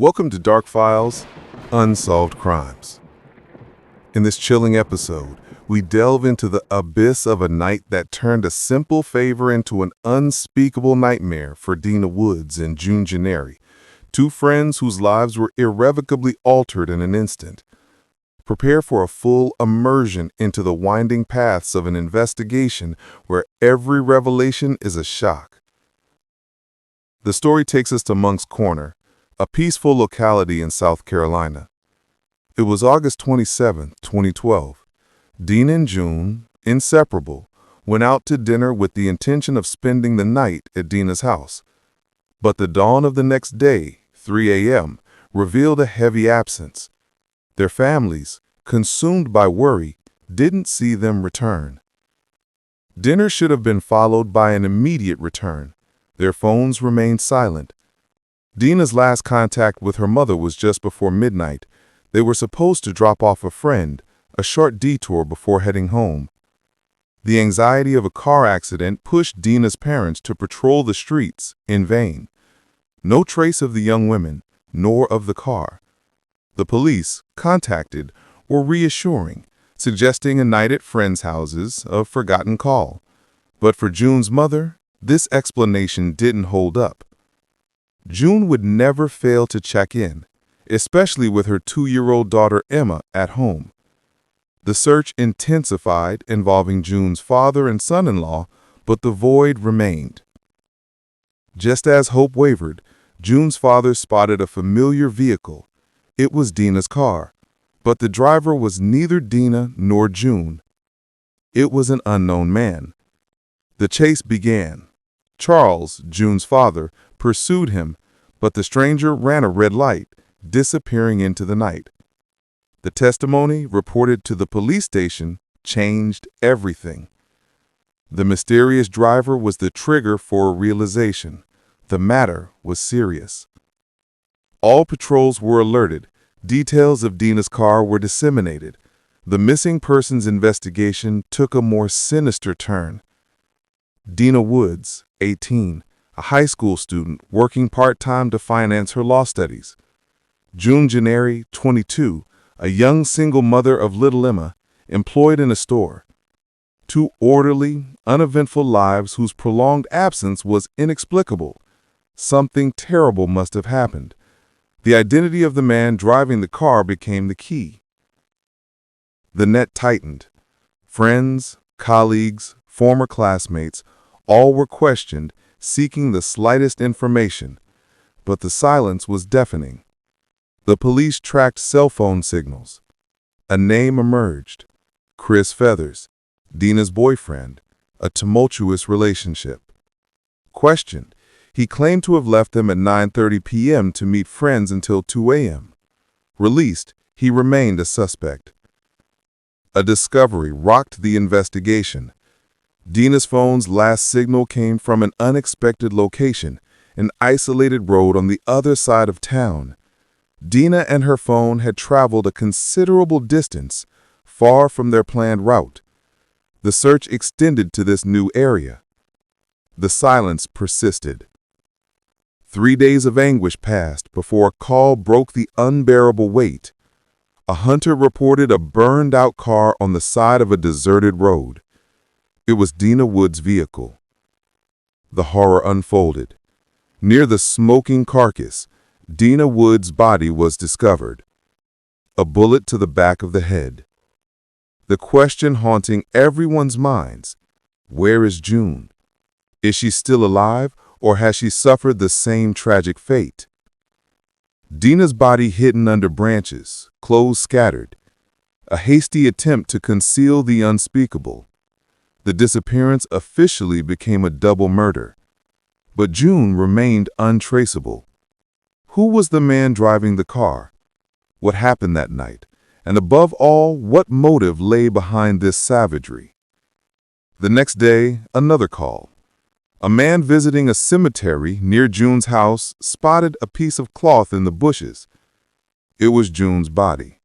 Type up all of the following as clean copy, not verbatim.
Welcome to Dark Files, Unsolved Crimes. In this chilling episode, we delve into the abyss of a night that turned a simple favor into an unspeakable nightmare for Deena Woods and June Janeri, two friends whose lives were irrevocably altered in an instant. Prepare for a full immersion into the winding paths of an investigation where every revelation is a shock. The story takes us to Monk's Corner, a peaceful locality in South Carolina. It was August 27, 2012. Deena and June, inseparable, went out to dinner with the intention of spending the night at Deena's house. But the dawn of the next day, 3 a.m., revealed a heavy absence. Their families, consumed by worry, didn't see them return. Dinner should have been followed by an immediate return. Their phones remained silent. Deena's last contact with her mother was just before midnight. They were supposed to drop off a friend, a short detour before heading home. The anxiety of a car accident pushed Deena's parents to patrol the streets in vain. No trace of the young women, nor of the car. The police, contacted, were reassuring, suggesting a night at friends' houses, a forgotten call. But for June's mother, this explanation didn't hold up. June would never fail to check in, especially with her 2-year-old daughter Emma at home. The search intensified, involving June's father and son-in-law, but the void remained. Just as hope wavered, June's father spotted a familiar vehicle. It was Deena's car, but the driver was neither Deena nor June. It was an unknown man. The chase began. Charles, June's father, pursued him, but the stranger ran a red light, disappearing into the night. The testimony reported to the police station changed everything. The mysterious driver was the trigger for a realization. The matter was serious. All patrols were alerted. Details of Deena's car were disseminated. The missing persons investigation took a more sinister turn. Deena Woods, 18, a high school student working part-time to finance her law studies. June Janeri, 22, a young single mother of little Emma, employed in a store. Two orderly, uneventful lives whose prolonged absence was inexplicable. Something terrible must have happened. The identity of the man driving the car became the key. The net tightened. Friends, colleagues, former classmates, all were questioned, seeking the slightest information, but the silence was deafening. The police tracked cell phone signals. A name emerged: Chris Feathers, Deena's boyfriend, a tumultuous relationship. Questioned, he claimed to have left them at 9:30 p.m. to meet friends until 2 a.m. Released, he remained a suspect. A discovery rocked the investigation. Deena's phone's last signal came from an unexpected location, an isolated road on the other side of town. Deena and her phone had traveled a considerable distance, far from their planned route. The search extended to this new area. The silence persisted. 3 days of anguish passed before a call broke the unbearable wait. A hunter reported a burned-out car on the side of a deserted road. It was Deena Woods' vehicle. The horror unfolded. Near the smoking carcass, Deena Woods' body was discovered. A bullet to the back of the head. The question haunting everyone's minds: where is June? Is she still alive, or has she suffered the same tragic fate? Deena's body hidden under branches, clothes scattered. A hasty attempt to conceal the unspeakable. The disappearance officially became a double murder. But June remained untraceable. Who was the man driving the car? What happened that night? And above all, what motive lay behind this savagery? The next day, another call. A man visiting a cemetery near June's house spotted a piece of cloth in the bushes. It was June's body.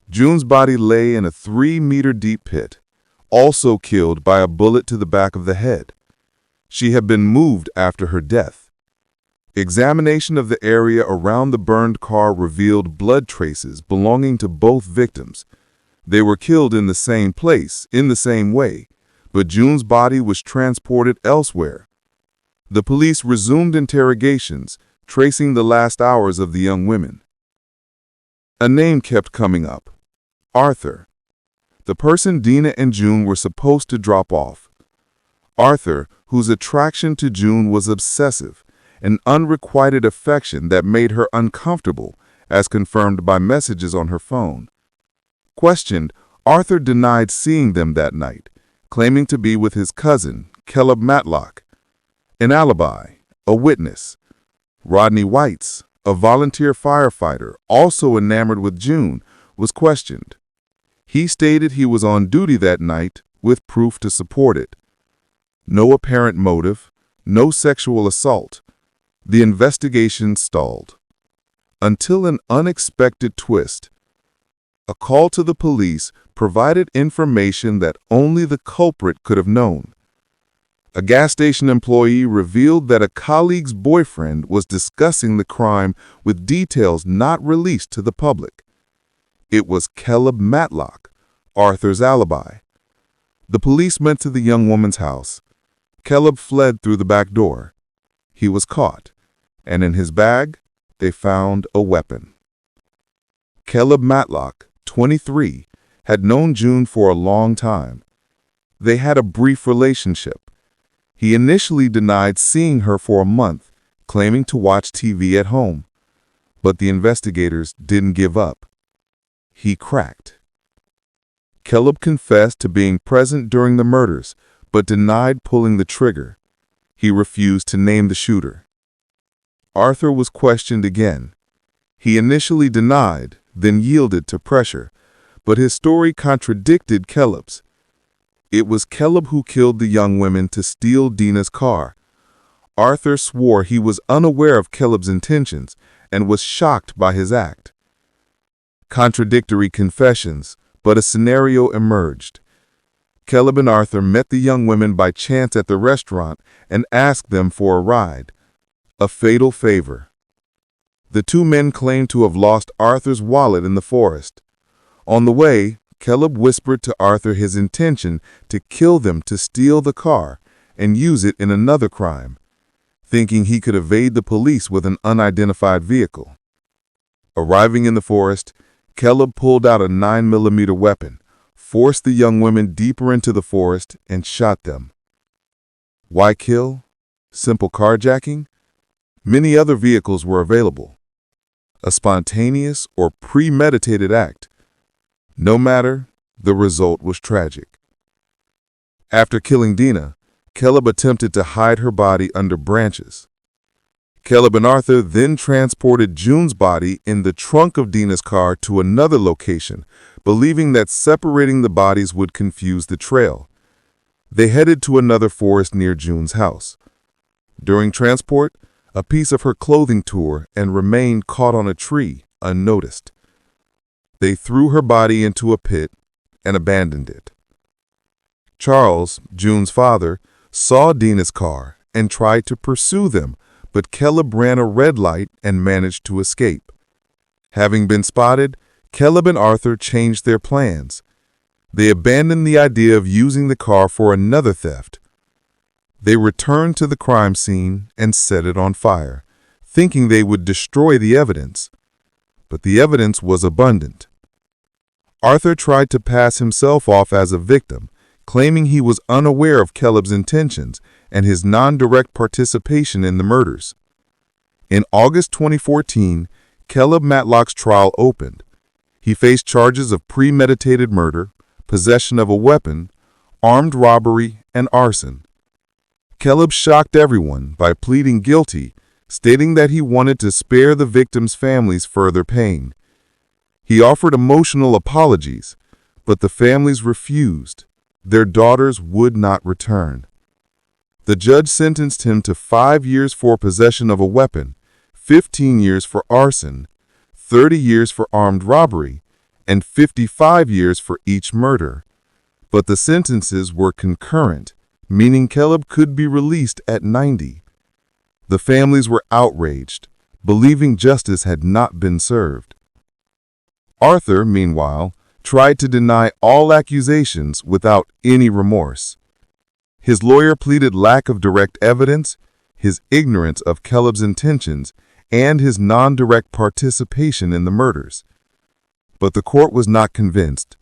June's body lay in a 3-meter-deep pit, also killed by a bullet to the back of the head. She had been moved after her death. Examination of the area around the burned car revealed blood traces belonging to both victims. They were killed in the same place, in the same way, but June's body was transported elsewhere. The police resumed interrogations, tracing the last hours of the young women. A name kept coming up: Arthur, the person Deena and June were supposed to drop off. Arthur, whose attraction to June was obsessive, an unrequited affection that made her uncomfortable, as confirmed by messages on her phone. Questioned, Arthur denied seeing them that night, claiming to be with his cousin, Caleb Matlock. An alibi, a witness. Rodney Whites, a volunteer firefighter, also enamored with June, was questioned. He stated he was on duty that night, with proof to support it. No apparent motive, no sexual assault. The investigation stalled. Until an unexpected twist. A call to the police provided information that only the culprit could have known. A gas station employee revealed that a colleague's boyfriend was discussing the crime with details not released to the public. It was Caleb Matlock, Arthur's alibi. The police went to the young woman's house. Caleb fled through the back door. He was caught, and in his bag, they found a weapon. Caleb Matlock, 23, had known June for a long time. They had a brief relationship. He initially denied seeing her for a month, claiming to watch TV at home. But the investigators didn't give up. He cracked. Caleb confessed to being present during the murders, but denied pulling the trigger. He refused to name the shooter. Arthur was questioned again. He initially denied, then yielded to pressure, but his story contradicted Caleb's. It was Caleb who killed the young women to steal Deena's car. Arthur swore he was unaware of Caleb's intentions and was shocked by his act. Contradictory confessions, but a scenario emerged. Caleb and Arthur met the young women by chance at the restaurant and asked them for a ride. A fatal favor. The two men claimed to have lost Arthur's wallet in the forest. On the way, Caleb whispered to Arthur his intention to kill them to steal the car and use it in another crime, thinking he could evade the police with an unidentified vehicle. Arriving in the forest, Caleb pulled out a 9mm weapon, forced the young women deeper into the forest, and shot them. Why kill? Simple carjacking? Many other vehicles were available. A spontaneous or premeditated act. No matter, the result was tragic. After killing Deena, Caleb attempted to hide her body under branches. Caleb and Arthur then transported June's body in the trunk of Deena's car to another location, believing that separating the bodies would confuse the trail. They headed to another forest near June's house. During transport, a piece of her clothing tore and remained caught on a tree, unnoticed. They threw her body into a pit and abandoned it. Charles, June's father, saw Deena's car and tried to pursue them, but Caleb ran a red light and managed to escape. Having been spotted, Caleb and Arthur changed their plans. They abandoned the idea of using the car for another theft. They returned to the crime scene and set it on fire, thinking they would destroy the evidence. But the evidence was abundant. Arthur tried to pass himself off as a victim, claiming he was unaware of Caleb's intentions and his non-direct participation in the murders. In August 2014, Caleb Matlock's trial opened. He faced charges of premeditated murder, possession of a weapon, armed robbery, and arson. Caleb shocked everyone by pleading guilty, stating that he wanted to spare the victims' families further pain. He offered emotional apologies, but the families refused. Their daughters would not return. The judge sentenced him to 5 years for possession of a weapon, 15 years for arson, 30 years for armed robbery, and 55 years for each murder. But the sentences were concurrent, meaning Caleb could be released at 90. The families were outraged, believing justice had not been served. Arthur, meanwhile, tried to deny all accusations without any remorse. His lawyer pleaded lack of direct evidence, his ignorance of Caleb's intentions, and his non-direct participation in the murders. But the court was not convinced.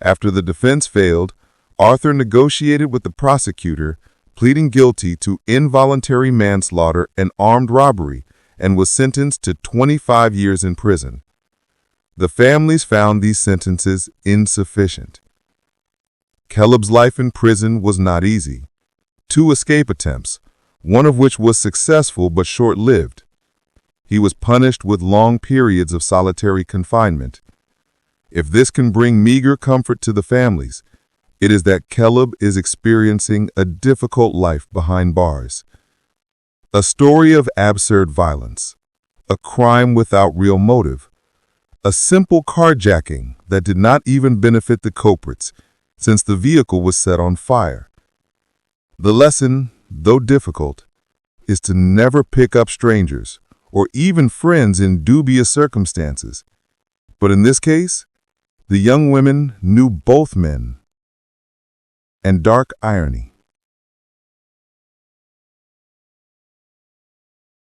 After the defense failed, Arthur negotiated with the prosecutor, pleading guilty to involuntary manslaughter and armed robbery, and was sentenced to 25 years in prison. The families found these sentences insufficient. Caleb's life in prison was not easy. 2 escape attempts, one of which was successful but short-lived. He was punished with long periods of solitary confinement. If this can bring meager comfort to the families, it is that Caleb is experiencing a difficult life behind bars. A story of absurd violence, a crime without real motive, a simple carjacking that did not even benefit the culprits, since the vehicle was set on fire. The lesson, though difficult, is to never pick up strangers or even friends in dubious circumstances. But in this case, the young women knew both men. And dark irony,